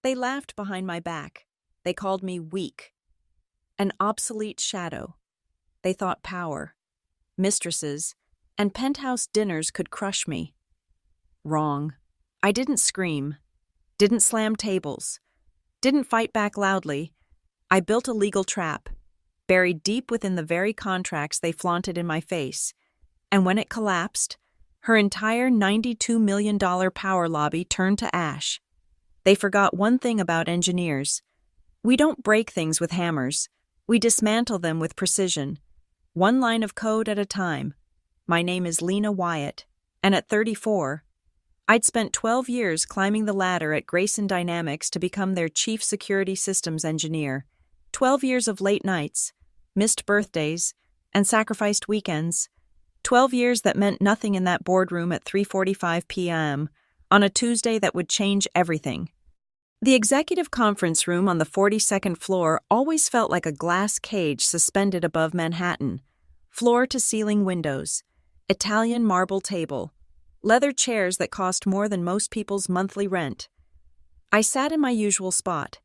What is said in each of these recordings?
They laughed behind my back. They called me weak, an obsolete shadow. They thought power, mistresses, and penthouse dinners could crush me. Wrong. I didn't scream, didn't slam tables, didn't fight back loudly. I built a legal trap, buried deep within the very contracts they flaunted in my face. And when it collapsed, her entire $92 million power lobby turned to ash. They forgot one thing about engineers. We don't break things with hammers. We dismantle them with precision. One line of code at a time. My name is Lena Wyatt, and at 34, I'd spent 12 years climbing the ladder at Grayson Dynamics to become their chief security systems engineer. 12 years of late nights, missed birthdays, and sacrificed weekends. 12 years that meant nothing in that boardroom at 3:45 p.m. on a Tuesday that would change everything. The executive conference room on the 42nd floor always felt like a glass cage suspended above Manhattan. Floor-to-ceiling windows, Italian marble table, leather chairs that cost more than most people's monthly rent. I sat in my usual spot,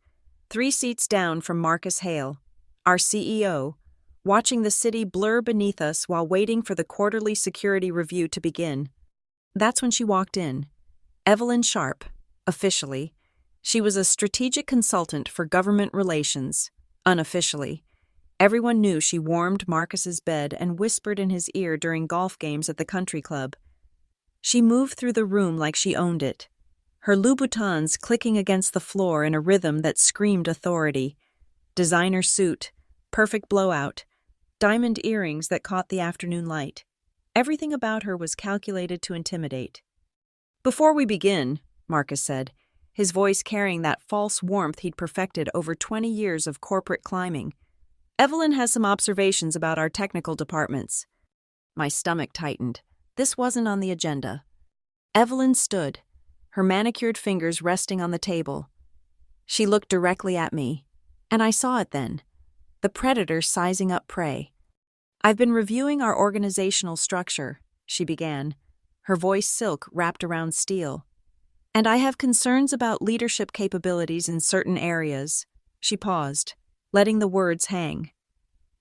3 seats down from Marcus Hale, our CEO, watching the city blur beneath us while waiting for the quarterly security review to begin. That's when she walked in. Evelyn Sharp, officially. She was a strategic consultant for government relations, unofficially. Everyone knew she warmed Marcus's bed and whispered in his ear during golf games at the country club. She moved through the room like she owned it, her Louboutins clicking against the floor in a rhythm that screamed authority. Designer suit, perfect blowout, diamond earrings that caught the afternoon light. Everything about her was calculated to intimidate. "Before we begin," Marcus said, his voice carrying that false warmth he'd perfected over 20 years of corporate climbing, "Evelyn has some observations about our technical departments." My stomach tightened. This wasn't on the agenda. Evelyn stood, her manicured fingers resting on the table. She looked directly at me, and I saw it then, the predator sizing up prey. "I've been reviewing our organizational structure," she began, her voice silk wrapped around steel. "And I have concerns about leadership capabilities in certain areas." She paused, letting the words hang.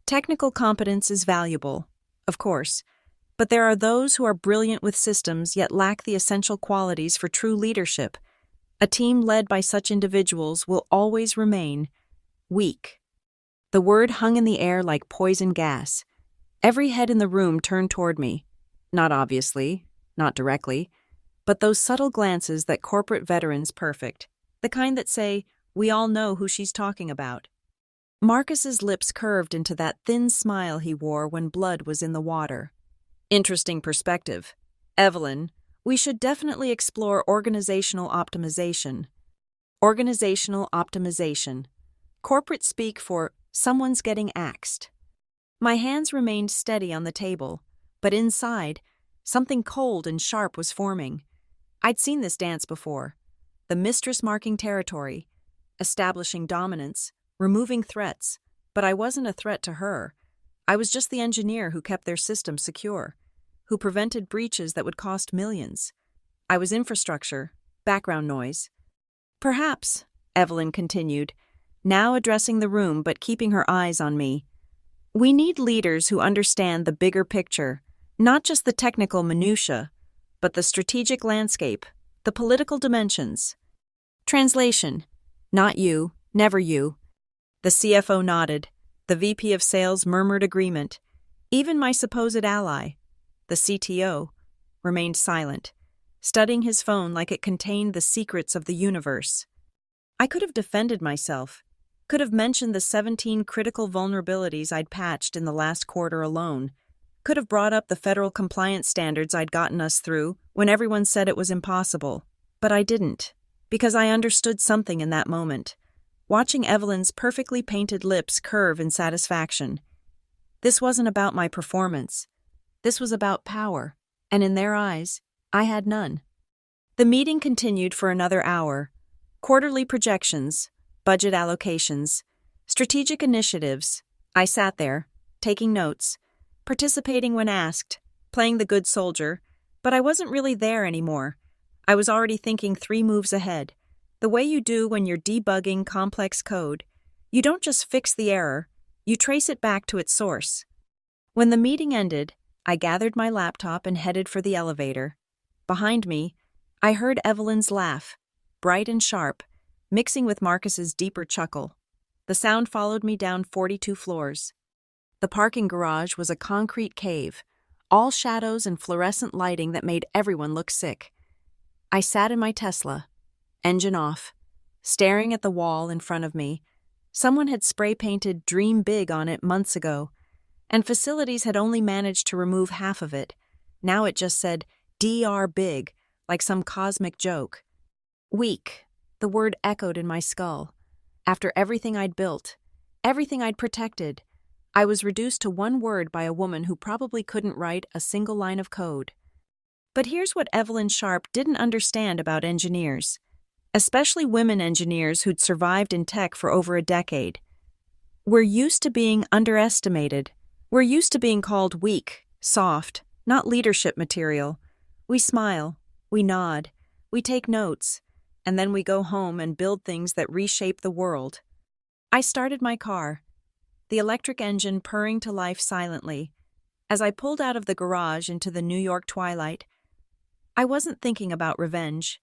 "Technical competence is valuable, of course, but there are those who are brilliant with systems yet lack the essential qualities for true leadership. A team led by such individuals will always remain weak." The word hung in the air like poison gas. Every head in the room turned toward me. Not obviously, not directly, but those subtle glances that corporate veterans perfect, the kind that say, "We all know who she's talking about." Marcus's lips curved into that thin smile he wore when blood was in the water. "Interesting perspective. Evelyn, we should definitely explore organizational optimization." Organizational optimization. Corporate speak for someone's getting axed. My hands remained steady on the table, but inside, something cold and sharp was forming. I'd seen this dance before. The mistress marking territory, establishing dominance, removing threats, but I wasn't a threat to her. I was just the engineer who kept their system secure, who prevented breaches that would cost millions. I was infrastructure, background noise. "Perhaps," Evelyn continued, now addressing the room but keeping her eyes on me, "we need leaders who understand the bigger picture, not just the technical minutiae, but the strategic landscape, the political dimensions." Translation: "Not you, never you." The CFO nodded. The VP of Sales murmured agreement. Even my supposed ally, the CTO, remained silent, studying his phone like it contained the secrets of the universe. I could have defended myself, could have mentioned the 17 critical vulnerabilities I'd patched in the last quarter alone, could have brought up the federal compliance standards I'd gotten us through when everyone said it was impossible. But I didn't, because I understood something in that moment, watching Evelyn's perfectly painted lips curve in satisfaction. This wasn't about my performance. This was about power, and in their eyes, I had none. The meeting continued for another hour. Quarterly projections, budget allocations, strategic initiatives. I sat there, taking notes, participating when asked, playing the good soldier, but I wasn't really there anymore. I was already thinking 3 moves ahead, The way you do when you're debugging complex code. You don't just fix the error, you trace it back to its source. When the meeting ended, I gathered my laptop and headed for the elevator. Behind me, I heard Evelyn's laugh, bright and sharp, mixing with Marcus's deeper chuckle. The sound followed me down 42 floors. The parking garage was a concrete cave, all shadows and fluorescent lighting that made everyone look sick. I sat in my Tesla, engine off, staring at the wall in front of me. Someone had spray-painted "Dream Big" on it months ago, and facilities had only managed to remove half of it. Now it just said "DR Big," like some cosmic joke. Weak, the word echoed in my skull. After everything I'd built, everything I'd protected, I was reduced to one word by a woman who probably couldn't write a single line of code. But here's what Evelyn Sharp didn't understand about engineers, especially women engineers who'd survived in tech for over a decade. We're used to being underestimated. We're used to being called weak, soft, not leadership material. We smile, we nod, we take notes, and then we go home and build things that reshape the world. I started my car, the electric engine purring to life silently. As I pulled out of the garage into the New York twilight, I wasn't thinking about revenge.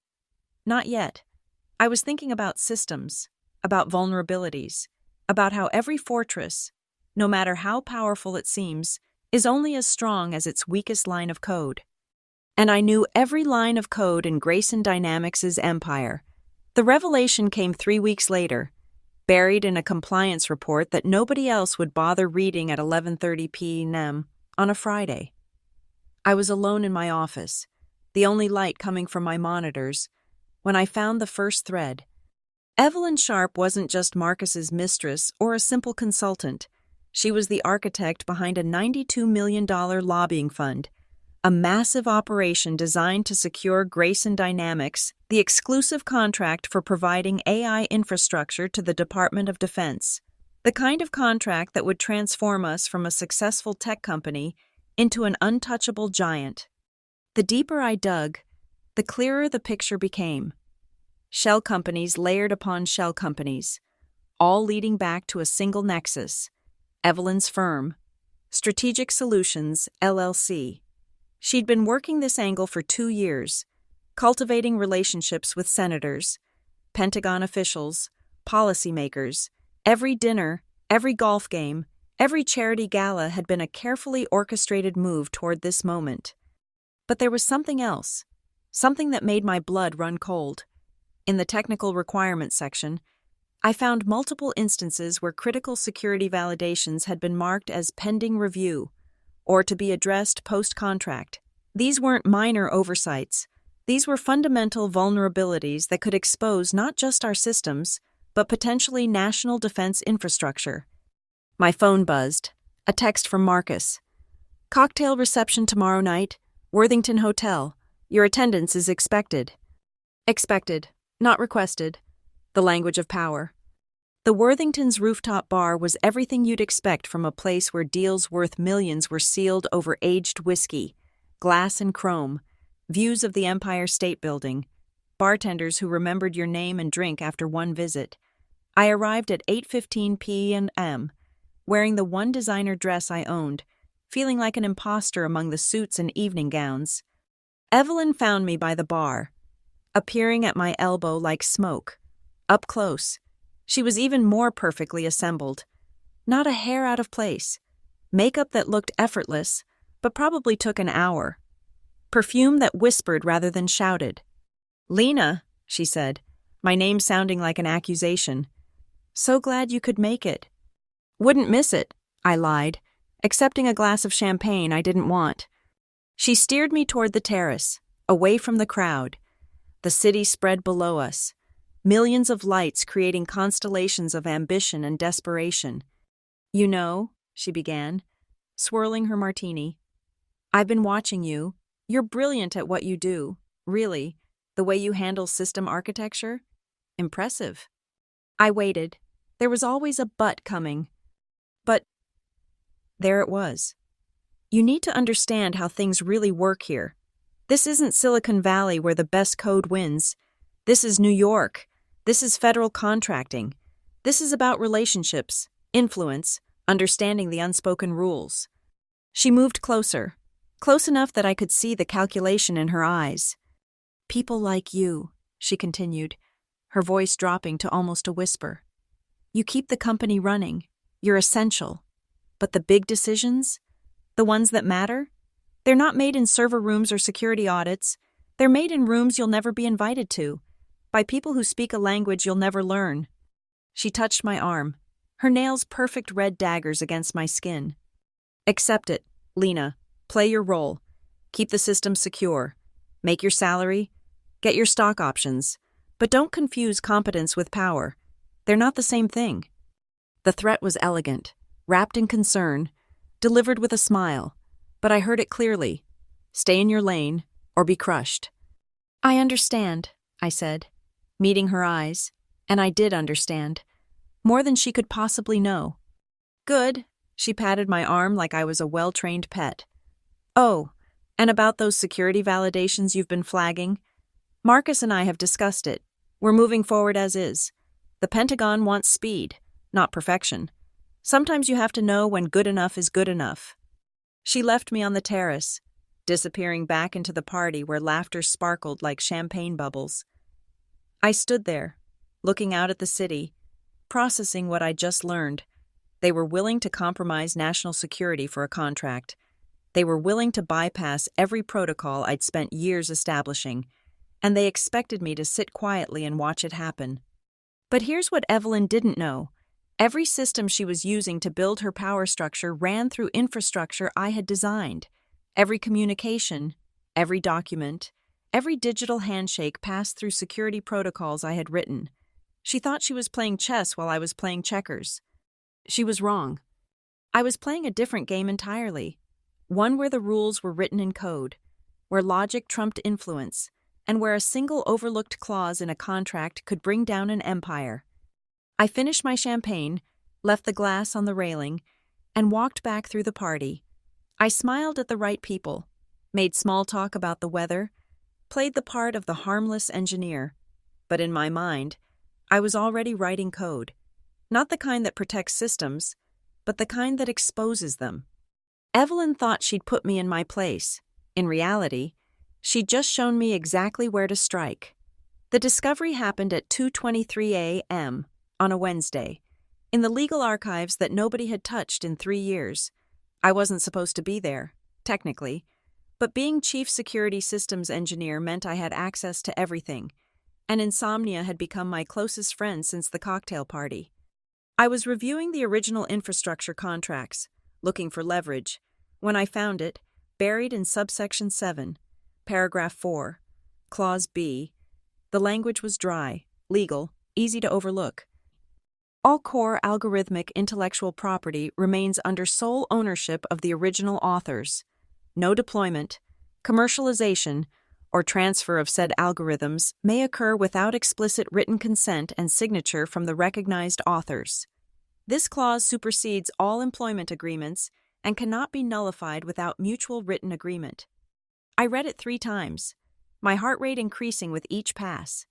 Not yet. I was thinking about systems, about vulnerabilities, about how every fortress, no matter how powerful it seems, is only as strong as its weakest line of code. And I knew every line of code in Grayson Dynamics' empire. The revelation came 3 weeks later, buried in a compliance report that nobody else would bother reading at 11:30 p.m. on a Friday. I was alone in my office, the only light coming from my monitors, when I found the first thread. Evelyn Sharp wasn't just Marcus's mistress or a simple consultant. She was the architect behind a $92 million lobbying fund, a massive operation designed to secure Grayson Dynamics, the exclusive contract for providing AI infrastructure to the Department of Defense, the kind of contract that would transform us from a successful tech company into an untouchable giant. The deeper I dug, the clearer the picture became. Shell companies layered upon shell companies, all leading back to a single nexus, Evelyn's firm, Strategic Solutions, LLC. She'd been working this angle for 2 years, cultivating relationships with senators, Pentagon officials, policymakers. Every dinner, every golf game, every charity gala had been a carefully orchestrated move toward this moment. But there was something else, something that made my blood run cold. In the technical requirements section, I found multiple instances where critical security validations had been marked as pending review, or to be addressed post-contract. These weren't minor oversights. These were fundamental vulnerabilities that could expose not just our systems, but potentially national defense infrastructure. My phone buzzed. A text from Marcus. "Cocktail reception tomorrow night, Worthington Hotel. Your attendance is expected." Expected, not requested. The language of power. The Worthington's rooftop bar was everything you'd expect from a place where deals worth millions were sealed over aged whiskey, glass and chrome, views of the Empire State Building, bartenders who remembered your name and drink after one visit. I arrived at 8:15 p.m., wearing the one designer dress I owned, feeling like an imposter among the suits and evening gowns. Evelyn found me by the bar, appearing at my elbow like smoke, up close. She was even more perfectly assembled. Not a hair out of place. Makeup that looked effortless, but probably took an hour. Perfume that whispered rather than shouted. "Lena," she said, my name sounding like an accusation. "So glad you could make it." "Wouldn't miss it," I lied, accepting a glass of champagne I didn't want. She steered me toward the terrace, away from the crowd. The city spread below us, millions of lights creating constellations of ambition and desperation. "You know," she began, swirling her martini, "I've been watching you. You're brilliant at what you do, really. The way you handle system architecture? Impressive." I waited. There was always a but coming. But there it was. "You need to understand how things really work here. This isn't Silicon Valley where the best code wins. This is New York. This is federal contracting. This is about relationships, influence, understanding the unspoken rules. She moved closer, close enough that I could see the calculation in her eyes. People like you, she continued, her voice dropping to almost a whisper. You keep the company running. You're essential. But the big decisions, the ones that matter, they're not made in server rooms or security audits. They're made in rooms you'll never be invited to, by people who speak a language you'll never learn. She touched my arm, her nails perfect red daggers against my skin. Accept it, Lena. Play your role. Keep the system secure. Make your salary. Get your stock options. But don't confuse competence with power. They're not the same thing. The threat was elegant, wrapped in concern, delivered with a smile, but I heard it clearly. Stay in your lane, or be crushed. I understand, I said, meeting her eyes, and I did understand. More than she could possibly know. Good, she patted my arm like I was a well-trained pet. Oh, and about those security validations you've been flagging? Marcus and I have discussed it. We're moving forward as is. The Pentagon wants speed, not perfection. Sometimes you have to know when good enough is good enough. She left me on the terrace, disappearing back into the party where laughter sparkled like champagne bubbles. I stood there, looking out at the city, processing what I'd just learned. They were willing to compromise national security for a contract. They were willing to bypass every protocol I'd spent years establishing, and they expected me to sit quietly and watch it happen. But here's what Evelyn didn't know. Every system she was using to build her power structure ran through infrastructure I had designed. Every communication, every document, every digital handshake passed through security protocols I had written. She thought she was playing chess while I was playing checkers. She was wrong. I was playing a different game entirely. One where the rules were written in code, where logic trumped influence, and where a single overlooked clause in a contract could bring down an empire. I finished my champagne, left the glass on the railing, and walked back through the party. I smiled at the right people, made small talk about the weather, played the part of the harmless engineer. But in my mind, I was already writing code. Not the kind that protects systems, but the kind that exposes them. Evelyn thought she'd put me in my place. In reality, she'd just shown me exactly where to strike. The discovery happened at 2:23 a.m. on a Wednesday, in the legal archives that nobody had touched in 3 years. I wasn't supposed to be there, technically, but being chief security systems engineer meant I had access to everything, and insomnia had become my closest friend since the cocktail party. I was reviewing the original infrastructure contracts, looking for leverage, when I found it, buried in subsection 7, paragraph 4, clause B. The language was dry, legal, easy to overlook. All core algorithmic intellectual property remains under sole ownership of the original authors. No deployment, commercialization, or transfer of said algorithms may occur without explicit written consent and signature from the recognized authors. This clause supersedes all employment agreements and cannot be nullified without mutual written agreement. I read it 3 times, my heart rate increasing with each pass.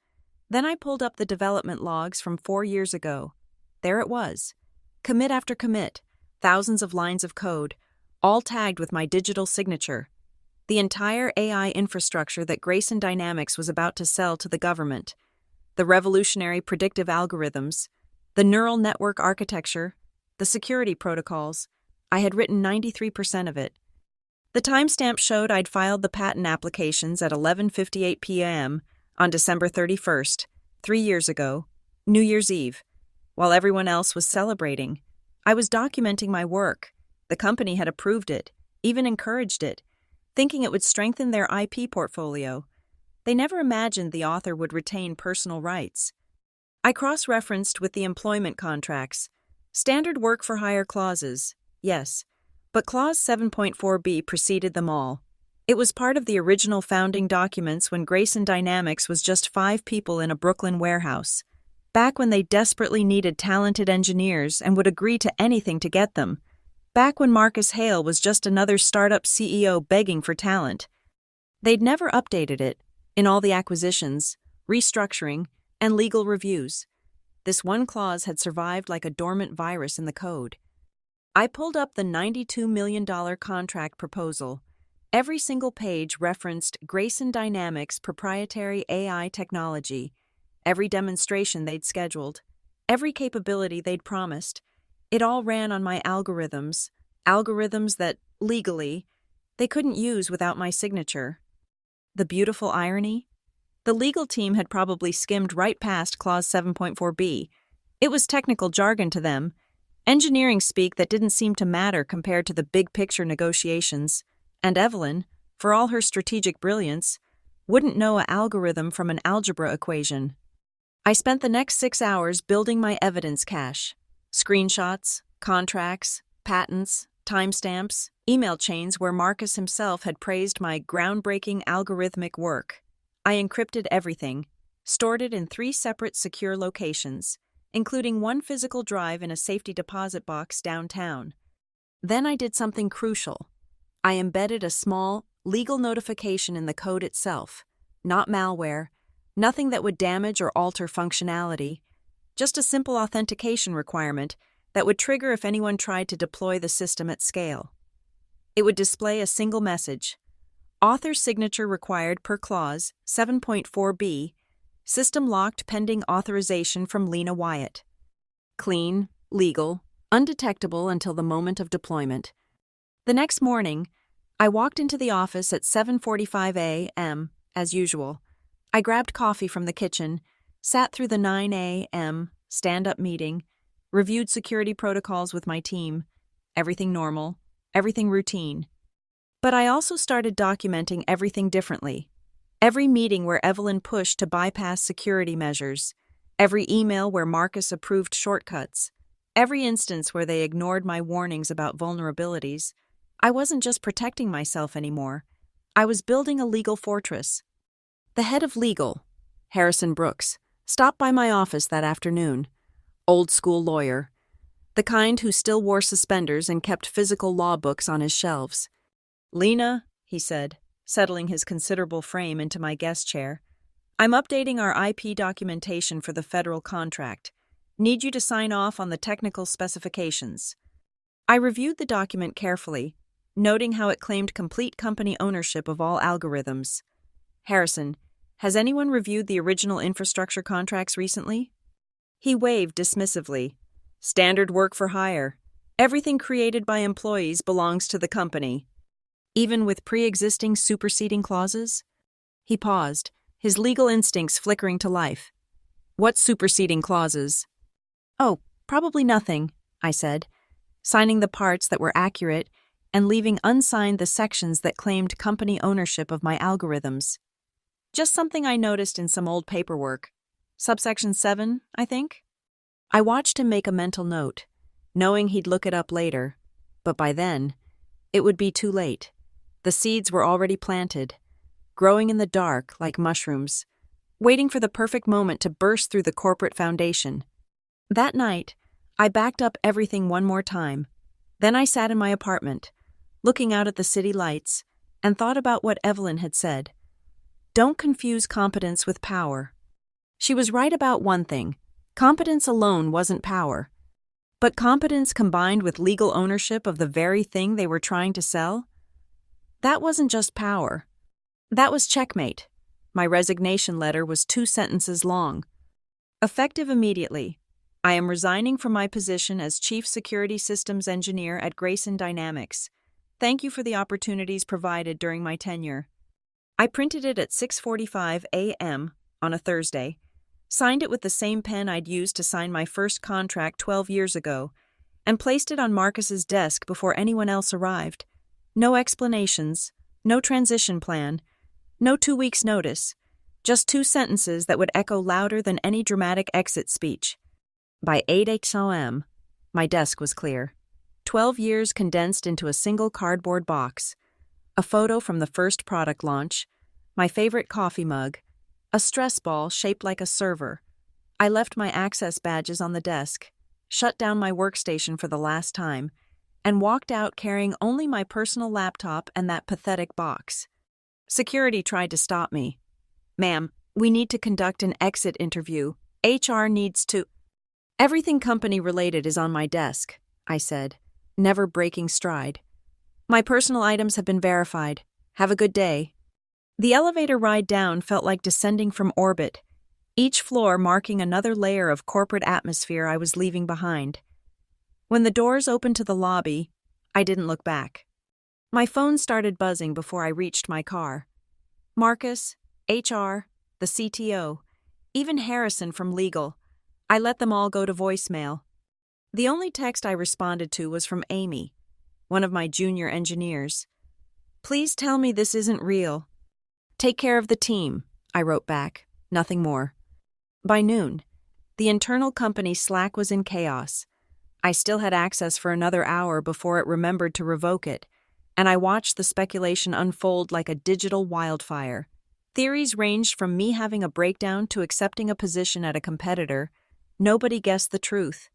Then I pulled up the development logs from 4 years ago. There it was. Commit after commit, thousands of lines of code, all tagged with my digital signature. The entire AI infrastructure that Grayson Dynamics was about to sell to the government. The revolutionary predictive algorithms, the neural network architecture, the security protocols. I had written 93% of it. The timestamp showed I'd filed the patent applications at 11:58 p.m. on December 31st, 3 years ago, New Year's Eve. While everyone else was celebrating, I was documenting my work. The company had approved it, even encouraged it, thinking it would strengthen their IP portfolio. They never imagined the author would retain personal rights. I cross-referenced with the employment contracts. Standard work-for-hire clauses, yes, but Clause 7.4b preceded them all. It was part of the original founding documents when Grayson Dynamics was just 5 people in a Brooklyn warehouse. Back when they desperately needed talented engineers and would agree to anything to get them. Back when Marcus Hale was just another startup CEO begging for talent. They'd never updated it, in all the acquisitions, restructuring, and legal reviews. This one clause had survived like a dormant virus in the code. I pulled up the $92 million contract proposal. Every single page referenced Grayson Dynamics' proprietary AI technology, every demonstration they'd scheduled, every capability they'd promised. It all ran on my algorithms that, legally, they couldn't use without my signature. The beautiful irony? The legal team had probably skimmed right past Clause 7.4b. It was technical jargon to them, engineering speak that didn't seem to matter compared to the big-picture negotiations, and Evelyn, for all her strategic brilliance, wouldn't know an algorithm from an algebra equation. I spent the next 6 hours building my evidence cache. Screenshots, contracts, patents, timestamps, email chains where Marcus himself had praised my groundbreaking algorithmic work. I encrypted everything, stored it in 3 separate secure locations, including one physical drive in a safety deposit box downtown. Then I did something crucial. I embedded a small, legal notification in the code itself, not malware, nothing that would damage or alter functionality, just a simple authentication requirement that would trigger if anyone tried to deploy the system at scale. It would display a single message: author signature required per clause 7.4b, system locked pending authorization from Lena Wyatt. Clean, legal, undetectable until the moment of deployment. The next morning, I walked into the office at 7:45 a.m., as usual. I grabbed coffee from the kitchen, sat through the 9 a.m. stand-up meeting, reviewed security protocols with my team. Everything normal, everything routine. But I also started documenting everything differently. Every meeting where Evelyn pushed to bypass security measures, every email where Marcus approved shortcuts, every instance where they ignored my warnings about vulnerabilities. I wasn't just protecting myself anymore. I was building a legal fortress. The head of legal, Harrison Brooks, stopped by my office that afternoon. Old-school lawyer. The kind who still wore suspenders and kept physical law books on his shelves. "Lena," he said, settling his considerable frame into my guest chair, "I'm updating our IP documentation for the federal contract. Need you to sign off on the technical specifications." I reviewed the document carefully, noting how it claimed complete company ownership of all algorithms. "Harrison, has anyone reviewed the original infrastructure contracts recently?" He waved dismissively. "Standard work for hire. Everything created by employees belongs to the company." "Even with pre-existing superseding clauses?" He paused, his legal instincts flickering to life. "What superseding clauses?" "Oh, probably nothing," I said, signing the parts that were accurate and leaving unsigned the sections that claimed company ownership of my algorithms. "Just something I noticed in some old paperwork. Subsection 7, I think?" I watched him make a mental note, knowing he'd look it up later, but by then, it would be too late. The seeds were already planted, growing in the dark like mushrooms, waiting for the perfect moment to burst through the corporate foundation. That night, I backed up everything one more time. Then I sat in my apartment, looking out at the city lights, and thought about what Evelyn had said. Don't confuse competence with power. She was right about one thing. Competence alone wasn't power. But competence combined with legal ownership of the very thing they were trying to sell? That wasn't just power. That was checkmate. My resignation letter was 2 sentences long. Effective immediately. I am resigning from my position as Chief Security Systems Engineer at Grayson Dynamics. Thank you for the opportunities provided during my tenure. I printed it at 6:45 a.m. on a Thursday, signed it with the same pen I'd used to sign my first contract 12 years ago, and placed it on Marcus's desk before anyone else arrived. No explanations, no transition plan, no 2 weeks' notice, just 2 sentences that would echo louder than any dramatic exit speech. By 8 a.m., my desk was clear. 12 years condensed into a single cardboard box. A photo from the first product launch, my favorite coffee mug, a stress ball shaped like a server. I left my access badges on the desk, shut down my workstation for the last time, and walked out carrying only my personal laptop and that pathetic box. Security tried to stop me. "Ma'am, We need to conduct an exit interview. HR needs to. Everything company related is on my desk, I said, never breaking stride. My personal items have been verified. Have a good day. The elevator ride down felt like descending from orbit, each floor marking another layer of corporate atmosphere I was leaving behind. When the doors opened to the lobby, I didn't look back. My phone started buzzing before I reached my car. Marcus, HR, the CTO, even Harrison from legal. I let them all go to voicemail. The only text I responded to was from Amy, one of my junior engineers. Please tell me this isn't real. Take care of the team, I wrote back, nothing more. By noon, the internal company Slack was in chaos. I still had access for another hour before it remembered to revoke it, and I watched the speculation unfold like a digital wildfire. Theories ranged from me having a breakdown to accepting a position at a competitor. Nobody guessed the truth.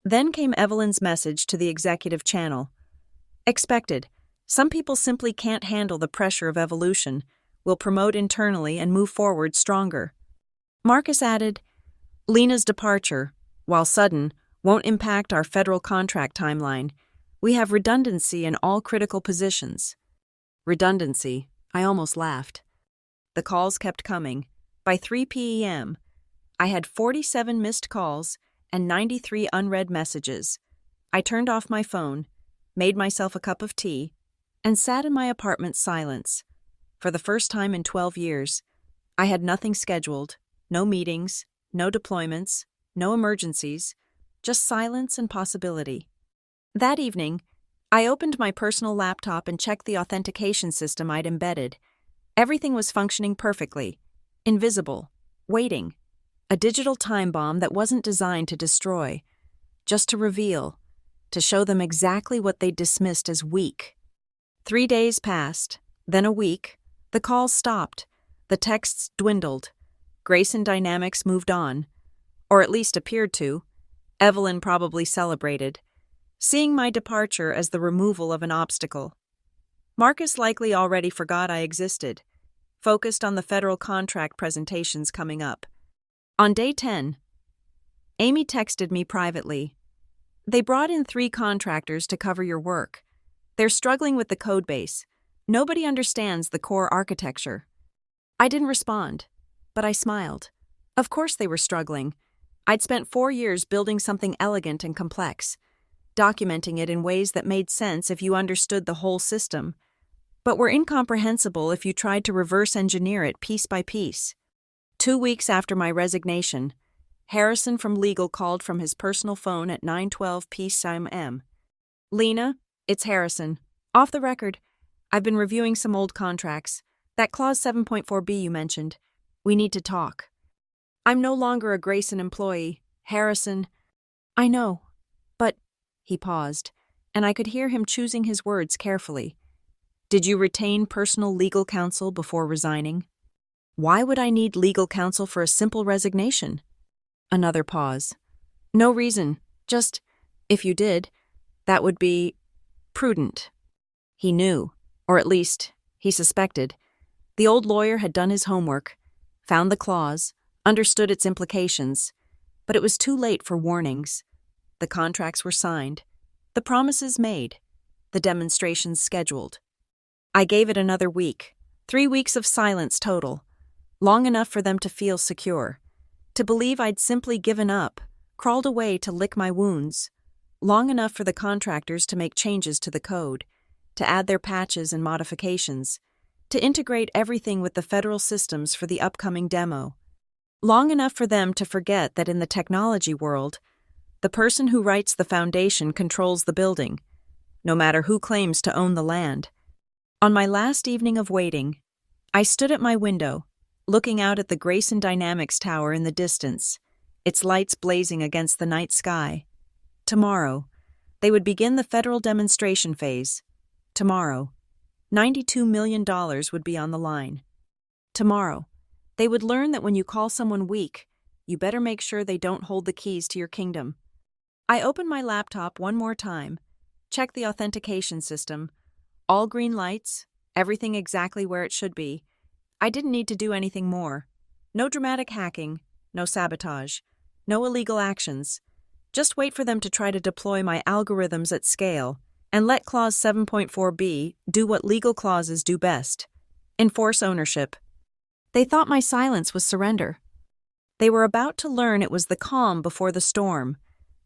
Then came Evelyn's message to the executive channel. Expected. Some people simply can't handle the pressure of evolution, will promote internally and move forward stronger. Marcus added, Lena's departure, while sudden, won't impact our federal contract timeline. We have redundancy in all critical positions. Redundancy. I almost laughed. The calls kept coming. By 3 p.m., I had 47 missed calls and 93 unread messages. I turned off my phone, made myself a cup of tea, and sat in my apartment's silence. For the first time in 12 years, I had nothing scheduled, no meetings, no deployments, no emergencies, just silence and possibility. That evening, I opened my personal laptop and checked the authentication system I'd embedded. Everything was functioning perfectly. Invisible. Waiting. A digital time bomb that wasn't designed to destroy, just to reveal, to show them exactly what they'd dismissed as weak. 3 days passed, then a week. The calls stopped. The texts dwindled. Grayson Dynamics moved on. Or at least appeared to. Evelyn probably celebrated, seeing my departure as the removal of an obstacle. Marcus likely already forgot I existed, focused on the federal contract presentations coming up. On day 10, Amy texted me privately. They brought in 3 contractors to cover your work. They're struggling with the code base. Nobody understands the core architecture. I didn't respond, but I smiled. Of course they were struggling. I'd spent 4 years building something elegant and complex, documenting it in ways that made sense if you understood the whole system, but were incomprehensible if you tried to reverse engineer it piece by piece. 2 weeks after my resignation, Harrison from legal called from his personal phone at 9:12 p.m. Lena, it's Harrison. Off the record, I've been reviewing some old contracts. That clause 7.4b you mentioned. We need to talk. I'm no longer a Grayson employee. Harrison. I know, but... He paused, and I could hear him choosing his words carefully. Did you retain personal legal counsel before resigning? Why would I need legal counsel for a simple resignation? Another pause. No reason, just, if you did, that would be prudent. He knew, or at least, he suspected. The old lawyer had done his homework, found the clause, understood its implications, but it was too late for warnings. The contracts were signed, the promises made, the demonstrations scheduled. I gave it another week, 3 weeks of silence total, long enough for them to feel secure, to believe I'd simply given up, crawled away to lick my wounds, long enough for the contractors to make changes to the code, to add their patches and modifications, to integrate everything with the federal systems for the upcoming demo. Long enough for them to forget that in the technology world, the person who writes the foundation controls the building, no matter who claims to own the land. On my last evening of waiting, I stood at my window, looking out at the Grayson Dynamics tower in the distance, its lights blazing against the night sky. Tomorrow, they would begin the federal demonstration phase. Tomorrow, $92 million would be on the line. Tomorrow, they would learn that when you call someone weak, you better make sure they don't hold the keys to your kingdom. I opened my laptop one more time, checked the authentication system, all green lights, everything exactly where it should be. I didn't need to do anything more. No dramatic hacking, no sabotage, no illegal actions. Just wait for them to try to deploy my algorithms at scale, and let Clause 7.4b do what legal clauses do best: enforce ownership. They thought my silence was surrender. They were about to learn it was the calm before the storm.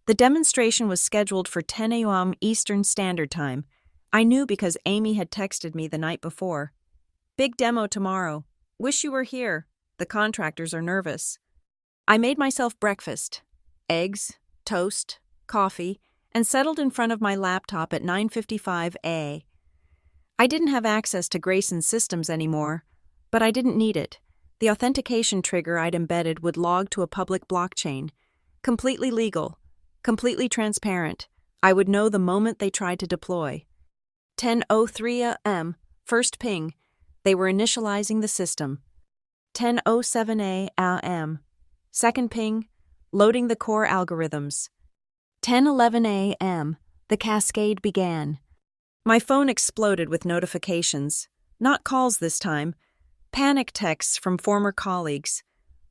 The demonstration was scheduled for 10 a.m. Eastern Standard Time. I knew because Amy had texted me the night before. Big demo tomorrow. Wish you were here. The contractors are nervous. I made myself breakfast. Eggs, toast, coffee, and settled in front of my laptop at 9:55 a.m. I didn't have access to Grayson's systems anymore, but I didn't need it. The authentication trigger I'd embedded would log to a public blockchain. Completely legal, completely transparent. I would know the moment they tried to deploy. 10:03 a.m., first ping. They were initializing the system. 10:07 a.m., second ping, loading the core algorithms. 10:11 a.m., the cascade began. My phone exploded with notifications. Not calls this time. Panic texts from former colleagues.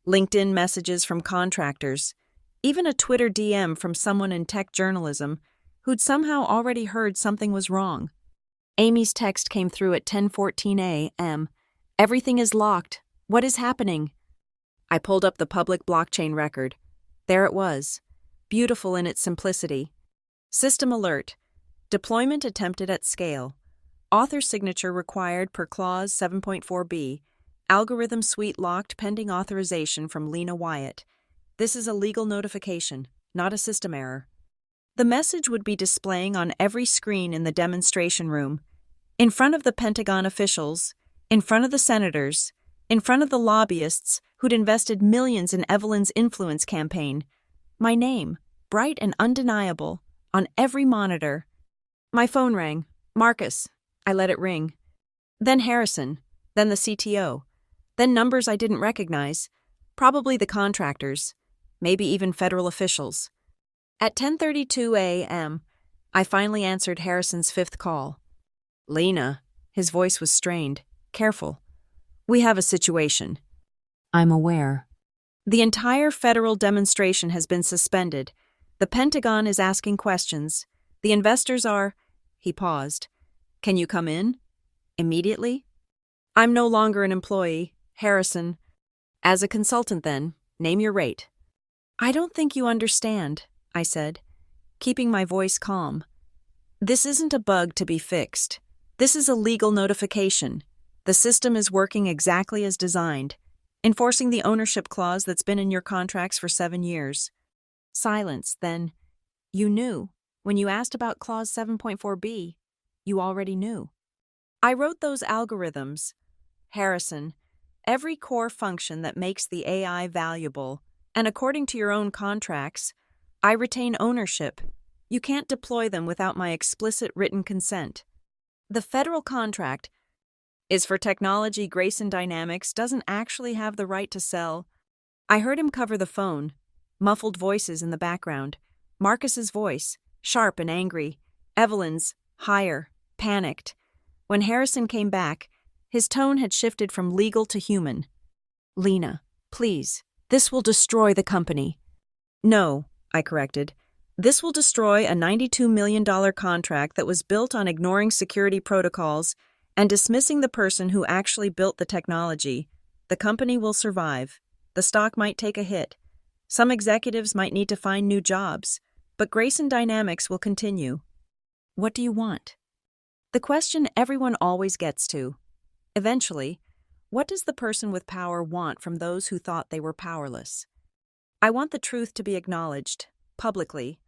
LinkedIn messages from contractors. Even a Twitter DM from someone in tech journalism who'd somehow already heard something was wrong. Amy's text came through at 10:14 a.m. Everything is locked. What is happening? I pulled up the public blockchain record. There it was, beautiful in its simplicity. System alert. Deployment attempted at scale. Author signature required per Clause 7.4b. Algorithm suite locked pending authorization from Lena Wyatt. This is a legal notification, not a system error. The message would be displaying on every screen in the demonstration room, in front of the Pentagon officials, in front of the senators, in front of the lobbyists who'd invested millions in Evelyn's influence campaign. My name, bright and undeniable, on every monitor. My phone rang. Marcus. I let it ring. Then Harrison. Then the CTO. Then numbers I didn't recognize. Probably the contractors. Maybe even federal officials. At 10:32 a.m., I finally answered Harrison's fifth call. Lena. His voice was strained. Careful. We have a situation. I'm aware. The entire federal demonstration has been suspended. The Pentagon is asking questions. The investors are... He paused. Can you come in? Immediately? I'm no longer an employee. Harrison. As a consultant, then, name your rate. I don't think you understand, I said, keeping my voice calm. This isn't a bug to be fixed. This is a legal notification. The system is working exactly as designed, enforcing the ownership clause that's been in your contracts for 7 years. Silence, then. You knew. When you asked about Clause 7.4b, you already knew. I wrote those algorithms. Harrison, every core function that makes the AI valuable, and according to your own contracts, I retain ownership. You can't deploy them without my explicit written consent. The federal contract is for technology Grayson Dynamics doesn't actually have the right to sell. I heard him cover the phone, muffled voices in the background. Marcus's voice, sharp and angry. Evelyn's, higher, panicked. When Harrison came back, his tone had shifted from legal to human. Lena, please, this will destroy the company. No, I corrected. This will destroy a $92 million contract that was built on ignoring security protocols and dismissing the person who actually built the technology. The company will survive. The stock might take a hit. Some executives might need to find new jobs, but Grayson Dynamics will continue. What do you want? The question everyone always gets to. Eventually, what does the person with power want from those who thought they were powerless? I want the truth to be acknowledged, publicly.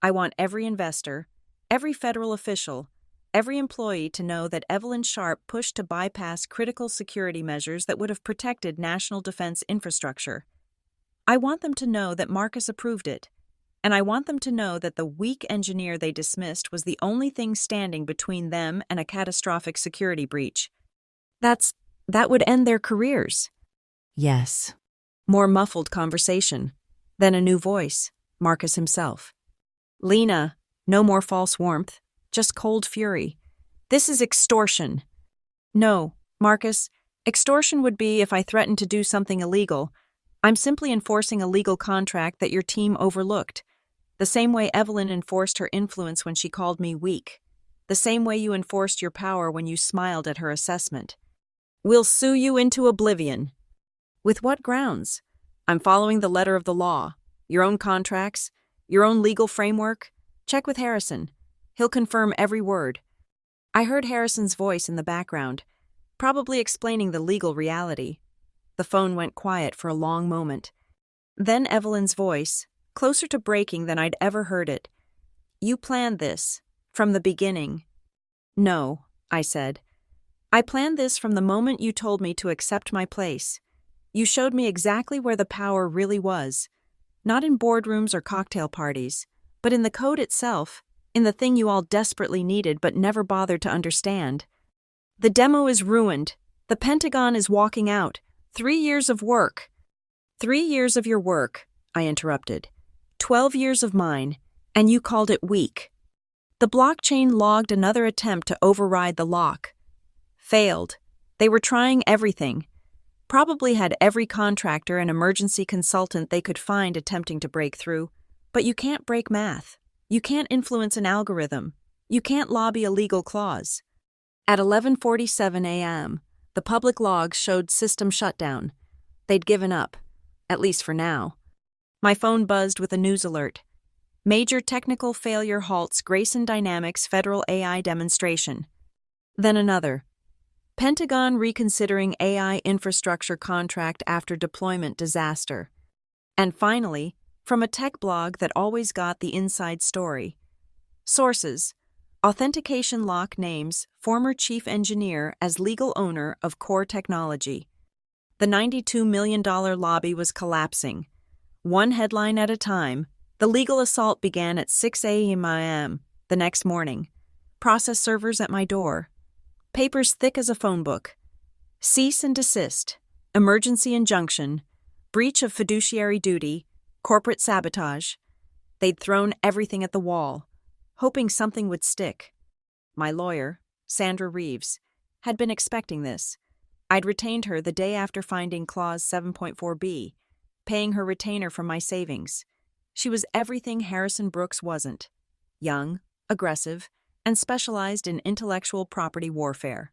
I want every investor, every federal official, every employee to know that Evelyn Sharp pushed to bypass critical security measures that would have protected national defense infrastructure. I want them to know that Marcus approved it, and I want them to know that the weak engineer they dismissed was the only thing standing between them and a catastrophic security breach. That would end their careers. Yes. More muffled conversation. Then a new voice, Marcus himself. Lena, no more false warmth, just cold fury. This is extortion. No, Marcus, Extortion would be if I threatened to do something illegal. I'm simply enforcing a legal contract that your team overlooked. The same way Evelyn enforced her influence when she called me weak. The same way you enforced your power when you smiled at her assessment. We'll sue you into oblivion. With what grounds? I'm following the letter of the law. Your own contracts, your own legal framework. Check with Harrison. He'll confirm every word. I heard Harrison's voice in the background, probably explaining the legal reality. The phone went quiet for a long moment. Then Evelyn's voice, closer to breaking than I'd ever heard it. You planned this, from the beginning. No, I said. I planned this from the moment you told me to accept my place. You showed me exactly where the power really was. Not in boardrooms or cocktail parties, but in the code itself, in the thing you all desperately needed but never bothered to understand. The demo is ruined. The Pentagon is walking out. 3 years of work. 3 years of your work, I interrupted. 12 years of mine, and you called it weak. The blockchain logged another attempt to override the lock. Failed. They were trying everything. Probably had every contractor and emergency consultant they could find attempting to break through. But you can't break math. You can't influence an algorithm. You can't lobby a legal clause. At 11:47 a.m., the public logs showed system shutdown. They'd given up, at least for now. My phone buzzed with a news alert. Major technical failure halts Grayson Dynamics federal AI demonstration. Then another. Pentagon reconsidering AI infrastructure contract after deployment disaster. And finally, from a tech blog that always got the inside story. Sources. Authentication lock names former chief engineer as legal owner of Core Technology. The $92 million lobby was collapsing. One headline at a time, the legal assault began at 6 a.m. the next morning. Process servers at my door. Papers thick as a phone book. Cease and desist. Emergency injunction. Breach of fiduciary duty. Corporate sabotage. They'd thrown everything at the wall, hoping something would stick. My lawyer, Sandra Reeves, had been expecting this. I'd retained her the day after finding Clause 7.4b, paying her retainer from my savings. She was everything Harrison Brooks wasn't. Young, aggressive, and specialized in intellectual property warfare.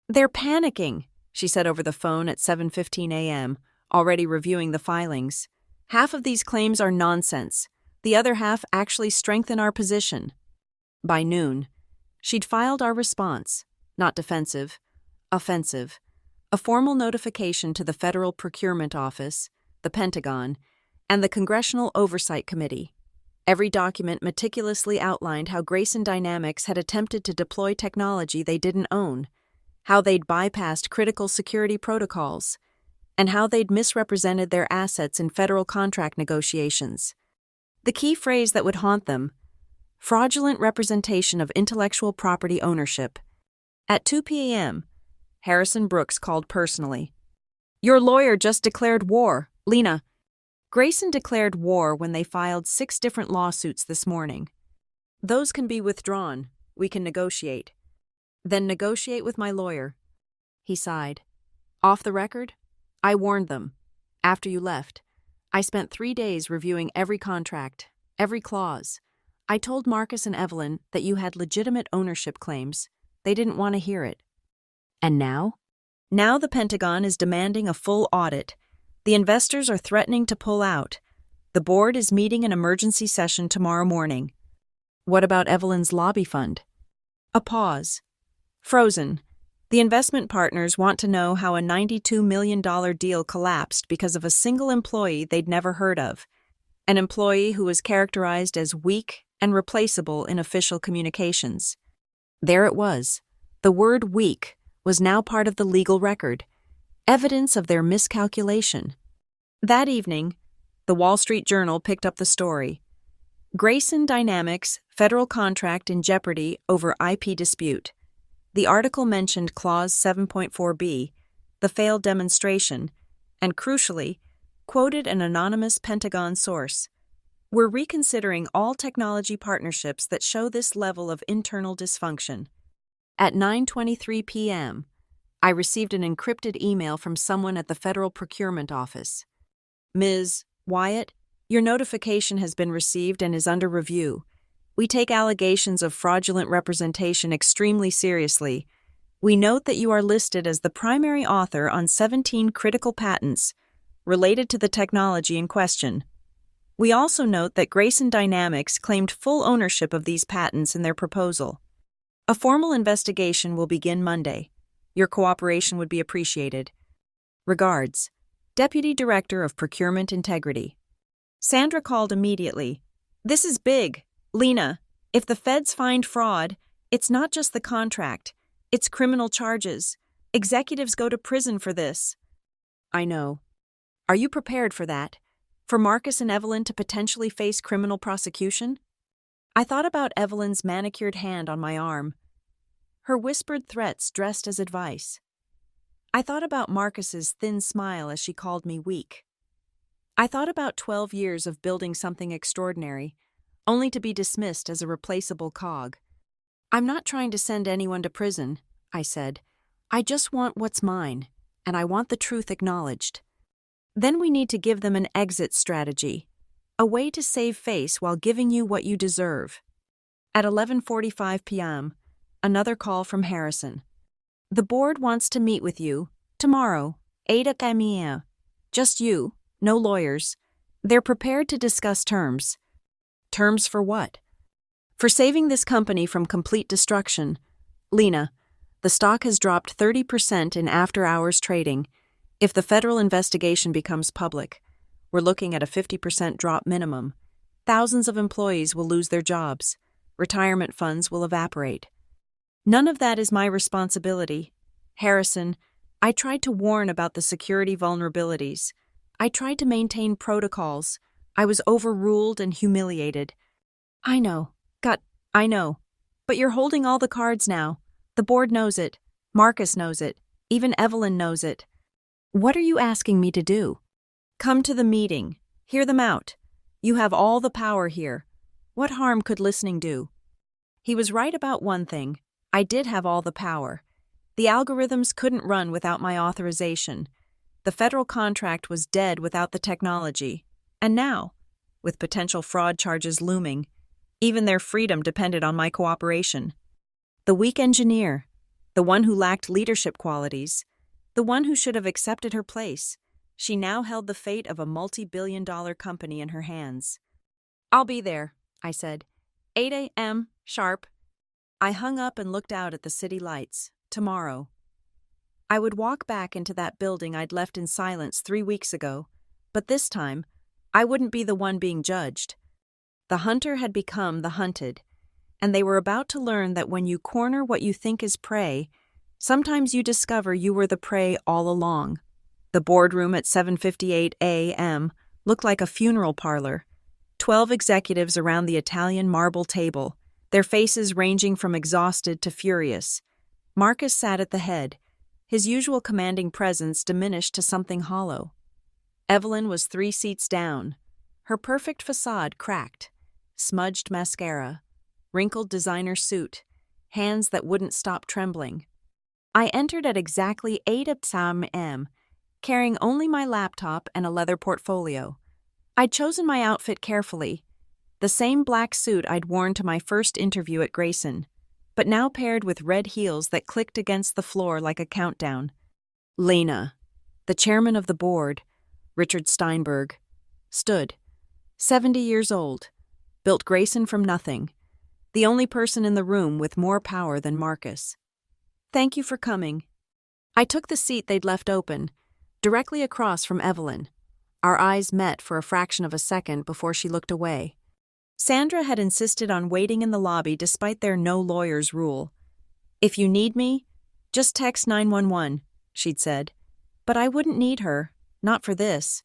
They're panicking, she said over the phone at 7:15 a.m., already reviewing the filings. Half of these claims are nonsense. The other half actually strengthen our position. By noon, she'd filed our response, not defensive, offensive, a formal notification to the Federal Procurement Office, the Pentagon, and the Congressional Oversight Committee. Every document meticulously outlined how Grayson Dynamics had attempted to deploy technology they didn't own, how they'd bypassed critical security protocols, and how they'd misrepresented their assets in federal contract negotiations. The key phrase that would haunt them: fraudulent representation of intellectual property ownership. At 2 p.m., Harrison Brooks called personally. Your lawyer just declared war, Lena. Grayson declared war when they filed 6 different lawsuits this morning. Those can be withdrawn. We can negotiate. Then negotiate with my lawyer. He sighed. Off the record, I warned them. After you left, I spent 3 days reviewing every contract, every clause. I told Marcus and Evelyn that you had legitimate ownership claims. They didn't want to hear it. And now? Now the Pentagon is demanding a full audit. The investors are threatening to pull out. The board is meeting an emergency session tomorrow morning. What about Evelyn's lobby fund? A pause. Frozen. The investment partners want to know how a $92 million deal collapsed because of a single employee they'd never heard of. An employee who was characterized as weak and replaceable in official communications. There it was. The word weak was now part of the legal record. Evidence of their miscalculation. That evening, the Wall Street Journal picked up the story. Grayson Dynamics federal contract in jeopardy over IP dispute. The article mentioned Clause 7.4b, the failed demonstration, and crucially, quoted an anonymous Pentagon source. We're reconsidering all technology partnerships that show this level of internal dysfunction. At 9:23 p.m., I received an encrypted email from someone at the Federal Procurement Office. Ms. Wyatt, your notification has been received and is under review. We take allegations of fraudulent representation extremely seriously. We note that you are listed as the primary author on 17 critical patents related to the technology in question. We also note that Grayson Dynamics claimed full ownership of these patents in their proposal. A formal investigation will begin Monday. Your cooperation would be appreciated. Regards, Deputy Director of Procurement Integrity. Sandra called immediately. This is big. Lena, if the feds find fraud, it's not just the contract. It's criminal charges. Executives go to prison for this. I know. Are you prepared for that? For Marcus and Evelyn to potentially face criminal prosecution? I thought about Evelyn's manicured hand on my arm, her whispered threats dressed as advice. I thought about Marcus's thin smile as she called me weak. I thought about 12 years of building something extraordinary, only to be dismissed as a replaceable cog. I'm not trying to send anyone to prison, I said. I just want what's mine, and I want the truth acknowledged. Then we need to give them an exit strategy, a way to save face while giving you what you deserve. At 11:45 p.m., another call from Harrison. The board wants to meet with you tomorrow, 8 a.m. Just you, no lawyers. They're prepared to discuss terms. Terms for what? For saving this company from complete destruction. Lena, the stock has dropped 30% in after-hours trading. If the federal investigation becomes public, we're looking at a 50% drop minimum. Thousands of employees will lose their jobs. Retirement funds will evaporate. None of that is my responsibility. Harrison, I tried to warn about the security vulnerabilities. I tried to maintain protocols. I was overruled and humiliated. I know. I know. But you're holding all the cards now. The board knows it. Marcus knows it. Even Evelyn knows it. What are you asking me to do? Come to the meeting. Hear them out. You have all the power here. What harm could listening do? He was right about one thing. I did have all the power. The algorithms couldn't run without my authorization. The federal contract was dead without the technology. And now, with potential fraud charges looming, even their freedom depended on my cooperation. The weak engineer, the one who lacked leadership qualities, the one who should have accepted her place, she now held the fate of a multi-billion-dollar company in her hands. I'll be there, I said. 8 a.m. sharp. I hung up and looked out at the city lights. Tomorrow. I would walk back into that building I'd left in silence 3 weeks ago, but this time, I wouldn't be the one being judged. The hunter had become the hunted, and they were about to learn that when you corner what you think is prey, sometimes you discover you were the prey all along. The boardroom at 7:58 a.m. looked like a funeral parlor. 12 executives around the Italian marble table, their faces ranging from exhausted to furious. Marcus sat at the head, his usual commanding presence diminished to something hollow. Evelyn was 3 seats down, her perfect facade cracked, smudged mascara, wrinkled designer suit, hands that wouldn't stop trembling. I entered at exactly 8 a.m., carrying only my laptop and a leather portfolio. I'd chosen my outfit carefully, the same black suit I'd worn to my first interview at Grayson, but now paired with red heels that clicked against the floor like a countdown. Lena, the chairman of the board, Richard Steinberg, stood, 70 years old, built Grayson from nothing, the only person in the room with more power than Marcus. Thank you for coming. I took the seat they'd left open, directly across from Evelyn. Our eyes met for a fraction of a second before she looked away. Sandra had insisted on waiting in the lobby despite their no lawyers rule. If you need me, just text 911, she'd said. But I wouldn't need her, not for this.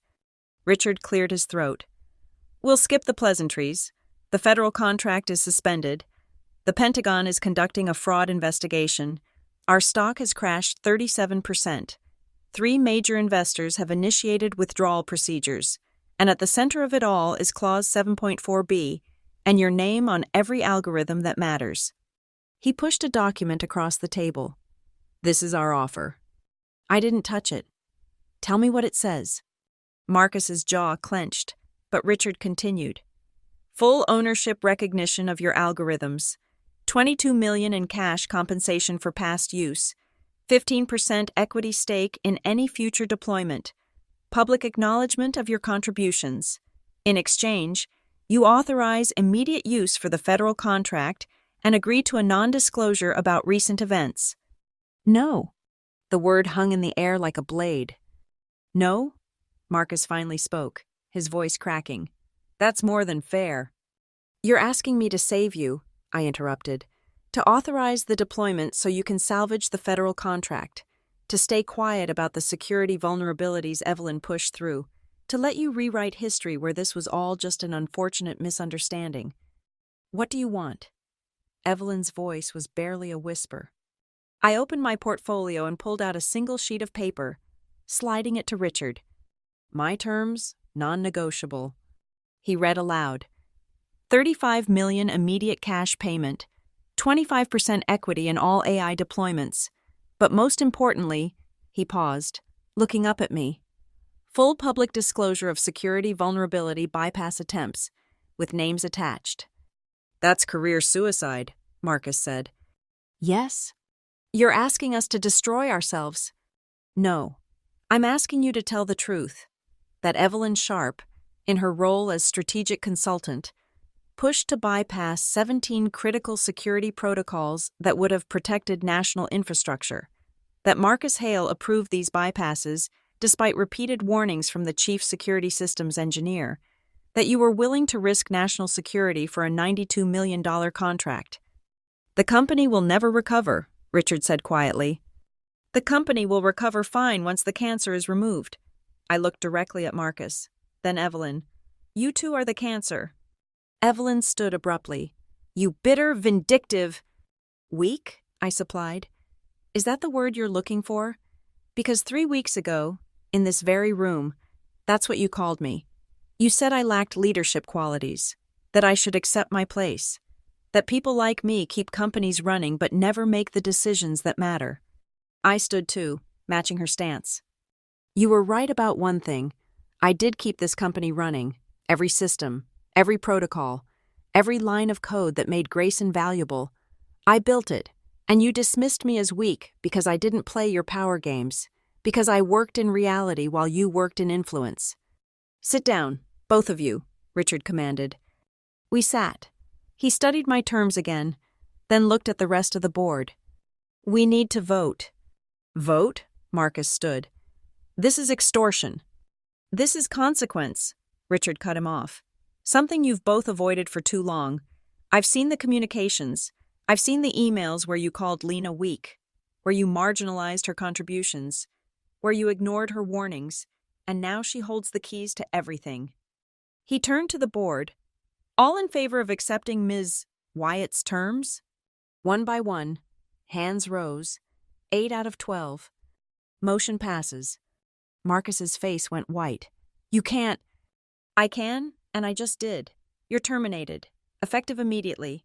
Richard cleared his throat. We'll skip the pleasantries. The federal contract is suspended. The Pentagon is conducting a fraud investigation. Our stock has crashed 37%. 3 major investors have initiated withdrawal procedures. And at the center of it all is Clause 7.4b, and your name on every algorithm that matters. He pushed a document across the table. This is our offer. I didn't touch it. Tell me what it says. Marcus's jaw clenched, but Richard continued. Full ownership recognition of your algorithms. $22 million in cash compensation for past use. 15% equity stake in any future deployment. Public acknowledgement of your contributions. In exchange, you authorize immediate use for the federal contract and agree to a non-disclosure about recent events. No. The word hung in the air like a blade. No? Marcus finally spoke, his voice cracking. That's more than fair. You're asking me to save you, I interrupted, to authorize the deployment so you can salvage the federal contract, to stay quiet about the security vulnerabilities Evelyn pushed through, to let you rewrite history where this was all just an unfortunate misunderstanding. What do you want? Evelyn's voice was barely a whisper. I opened my portfolio and pulled out a single sheet of paper, sliding it to Richard. My terms, non-negotiable. He read aloud. $35 million immediate cash payment, 25% equity in all AI deployments. But most importantly, he paused, looking up at me. Full public disclosure of security vulnerability bypass attempts, with names attached. That's career suicide, Marcus said. Yes. You're asking us to destroy ourselves. No. I'm asking you to tell the truth. That Evelyn Sharp, in her role as strategic consultant, pushed to bypass 17 critical security protocols that would have protected national infrastructure. That Marcus Hale approved these bypasses despite repeated warnings from the chief security systems engineer. That you were willing to risk national security for a $92 million contract. The company will never recover, Richard said quietly. The company will recover fine once the cancer is removed. I looked directly at Marcus, then Evelyn. You two are the cancer. Evelyn stood abruptly. You bitter, vindictive... Weak? I supplied. Is that the word you're looking for? Because 3 weeks ago, in this very room, that's what you called me. You said I lacked leadership qualities, that I should accept my place, that people like me keep companies running but never make the decisions that matter. I stood too, matching her stance. You were right about one thing. I did keep this company running, every system, every protocol, every line of code that made Grayson valuable. I built it, and you dismissed me as weak because I didn't play your power games, because I worked in reality while you worked in influence. Sit down, both of you, Richard commanded. We sat. He studied my terms again, then looked at the rest of the board. We need to vote. Vote? Marcus stood. This is extortion. This is consequence, Richard cut him off. Something you've both avoided for too long. I've seen the communications. I've seen the emails where you called Lena weak, where you marginalized her contributions, where you ignored her warnings, and now she holds the keys to everything. He turned to the board. All in favor of accepting Ms. Wyatt's terms? One by one, hands rose. 8 out of 12. Motion passes. Marcus's face went white. You can't. I can, and I just did. You're terminated. Effective immediately.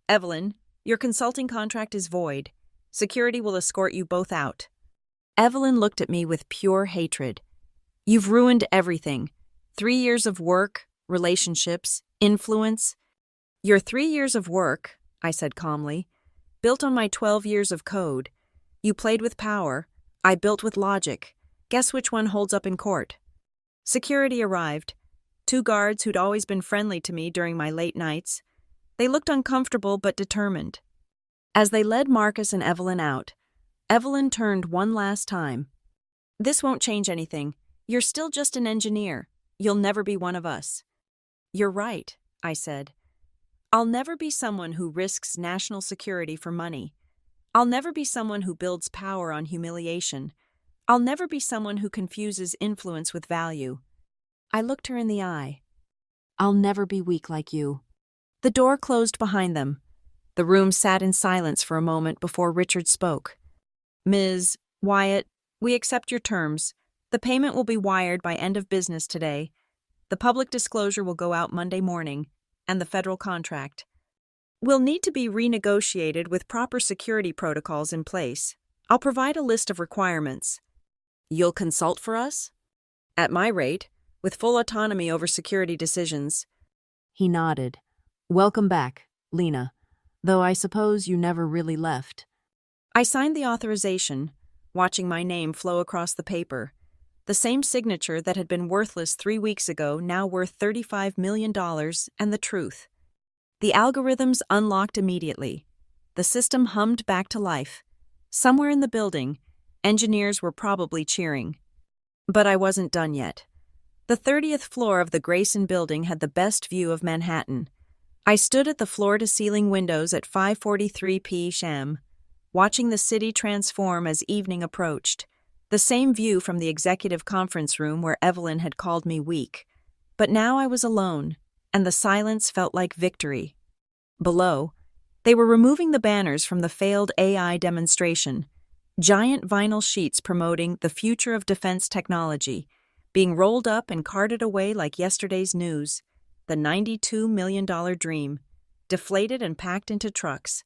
Evelyn, your consulting contract is void. Security will escort you both out. Evelyn looked at me with pure hatred. You've ruined everything. 3 years of work, relationships, influence. Your 3 years of work, I said calmly, built on my 12 years of code. You played with power. I built with logic. Guess which one holds up in court? Security arrived. 2 guards who'd always been friendly to me during my late nights. They looked uncomfortable but determined. As they led Marcus and Evelyn out, Evelyn turned one last time. This won't change anything. You're still just an engineer. You'll never be one of us. You're right, I said. I'll never be someone who risks national security for money. I'll never be someone who builds power on humiliation. I'll never be someone who confuses influence with value. I looked her in the eye. I'll never be weak like you. The door closed behind them. The room sat in silence for a moment before Richard spoke. Ms. Wyatt, we accept your terms. The payment will be wired by end of business today. The public disclosure will go out Monday morning, and the federal contract will need to be renegotiated with proper security protocols in place. I'll provide a list of requirements. You'll consult for us? At my rate, with full autonomy over security decisions. He nodded. Welcome back, Lena. Though I suppose you never really left. I signed the authorization, watching my name flow across the paper. The same signature that had been worthless 3 weeks ago, now worth $35 million, and the truth. The algorithms unlocked immediately. The system hummed back to life. Somewhere in the building, engineers were probably cheering. But I wasn't done yet. The 30th floor of the Grayson building had the best view of Manhattan. I stood at the floor-to-ceiling windows at 5:43 p.m., watching the city transform as evening approached. The same view from the executive conference room where Evelyn had called me weak. But now I was alone, and the silence felt like victory. Below, they were removing the banners from the failed AI demonstration, giant vinyl sheets promoting the future of defense technology, being rolled up and carted away like yesterday's news, the $92 million dream, deflated and packed into trucks.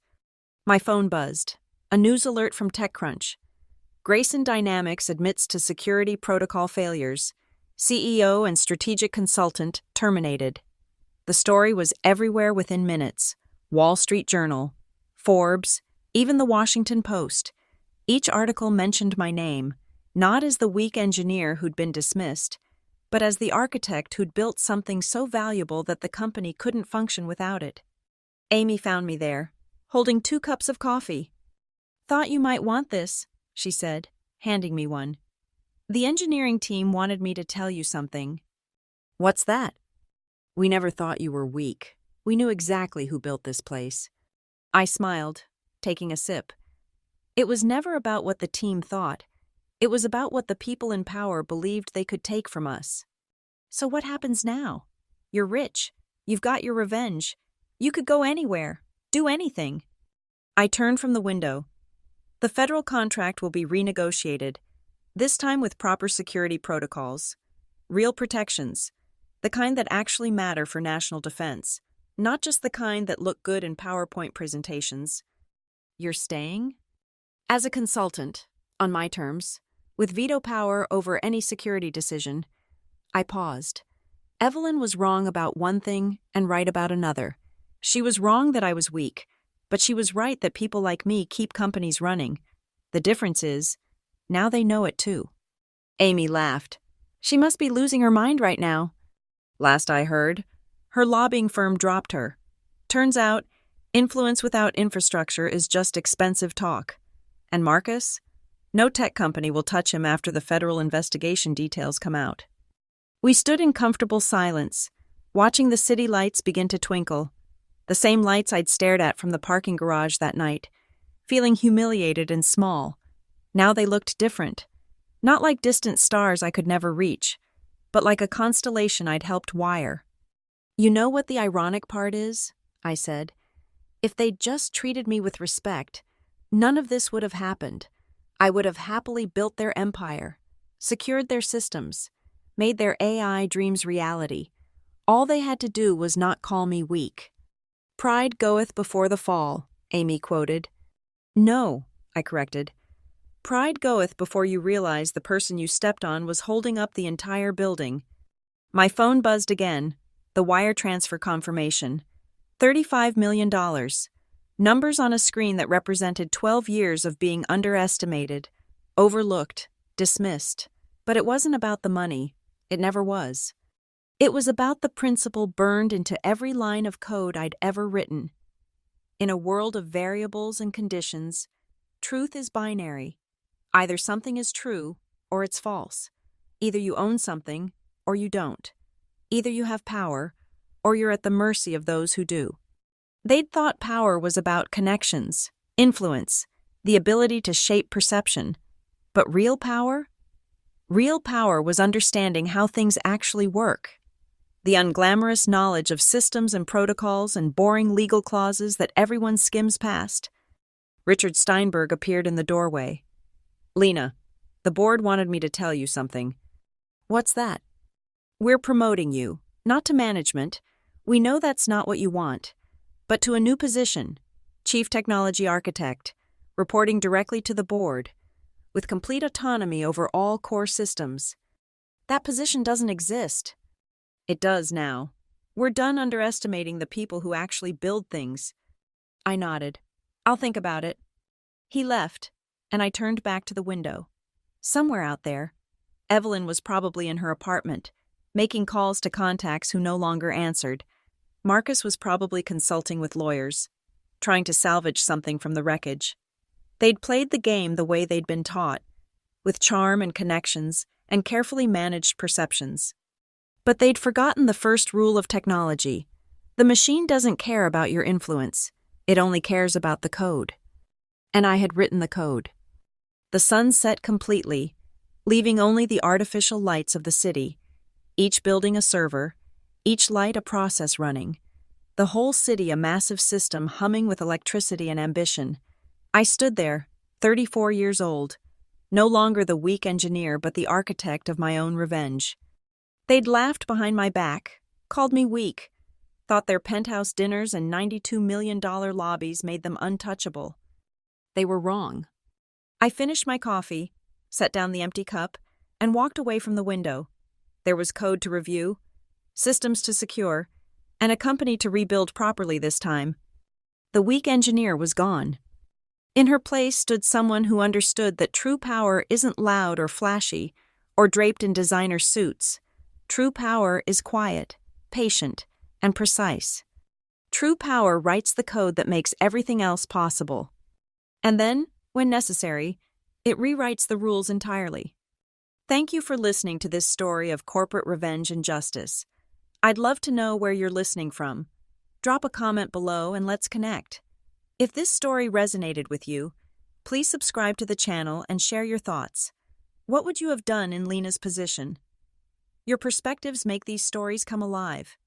My phone buzzed, a news alert from TechCrunch. Grayson Dynamics admits to security protocol failures. CEO and strategic consultant terminated. The story was everywhere within minutes. Wall Street Journal, Forbes, even the Washington Post. Each article mentioned my name, not as the weak engineer who'd been dismissed, but as the architect who'd built something so valuable that the company couldn't function without it. Amy found me there, holding 2 cups of coffee. "Thought you might want this," she said, handing me one. "The engineering team wanted me to tell you something." "What's that?" "We never thought you were weak. We knew exactly who built this place." I smiled, taking a sip. It was never about what the team thought. It was about what the people in power believed they could take from us. So what happens now? You're rich. You've got your revenge. You could go anywhere, do anything. I turned from the window. The federal contract will be renegotiated, this time with proper security protocols. Real protections, the kind that actually matter for national defense, not just the kind that look good in PowerPoint presentations. You're staying? As a consultant, on my terms, with veto power over any security decision. I paused. Evelyn was wrong about one thing and right about another. She was wrong that I was weak, but she was right that people like me keep companies running. The difference is, now they know it too. Amy laughed. She must be losing her mind right now. Last I heard, her lobbying firm dropped her. Turns out, influence without infrastructure is just expensive talk. And Marcus? No tech company will touch him after the federal investigation details come out. We stood in comfortable silence, watching the city lights begin to twinkle, the same lights I'd stared at from the parking garage that night, feeling humiliated and small. Now they looked different, not like distant stars I could never reach, but like a constellation I'd helped wire. "You know what the ironic part is?" I said. "If they'd just treated me with respect, none of this would have happened. I would have happily built their empire, secured their systems, made their AI dreams reality. All they had to do was not call me weak." "Pride goeth before the fall," Amy quoted. "No," I corrected. "Pride goeth before you realize the person you stepped on was holding up the entire building." My phone buzzed again, the wire transfer confirmation. $35 million. Numbers on a screen that represented 12 years of being underestimated, overlooked, dismissed. But it wasn't about the money. It never was. It was about the principle burned into every line of code I'd ever written. In a world of variables and conditions, truth is binary. Either something is true or it's false. Either you own something or you don't. Either you have power or you're at the mercy of those who do. They'd thought power was about connections, influence, the ability to shape perception. But real power? Real power was understanding how things actually work. The unglamorous knowledge of systems and protocols and boring legal clauses that everyone skims past. Richard Steinberg appeared in the doorway. "Lena, the board wanted me to tell you something." "What's that?" "We're promoting you, not to management. We know that's not what you want. But to a new position, Chief Technology Architect, reporting directly to the board. with complete autonomy over all core systems. That position doesn't exist. It does now. We're done underestimating the people who actually build things. I nodded. I'll think about it. He left, and I turned back to the window. Somewhere out there, Evelyn was probably in her apartment, making calls to contacts who no longer answered. Marcus was probably consulting with lawyers, trying to salvage something from the wreckage. They'd played the game the way they'd been taught, with charm and connections and carefully managed perceptions. But they'd forgotten the first rule of technology. The machine doesn't care about your influence. It only cares about the code. And I had written the code. The sun set completely, leaving only the artificial lights of the city, each building a server, each light a process running, the whole city a massive system humming with electricity and ambition. I stood there, 34 years old, no longer the weak engineer but the architect of my own revenge. They'd laughed behind my back, called me weak, thought their penthouse dinners and $92 million lobbies made them untouchable. They were wrong. I finished my coffee, set down the empty cup, and walked away from the window. There was code to review, systems to secure, and a company to rebuild properly this time. The weak engineer was gone. In her place stood someone who understood that true power isn't loud or flashy, or draped in designer suits. True power is quiet, patient, and precise. True power writes the code that makes everything else possible. And then, when necessary, it rewrites the rules entirely. Thank you for listening to this story of corporate revenge and justice. I'd love to know where you're listening from. Drop a comment below and let's connect. If this story resonated with you, please subscribe to the channel and share your thoughts. What would you have done in Lena's position? Your perspectives make these stories come alive.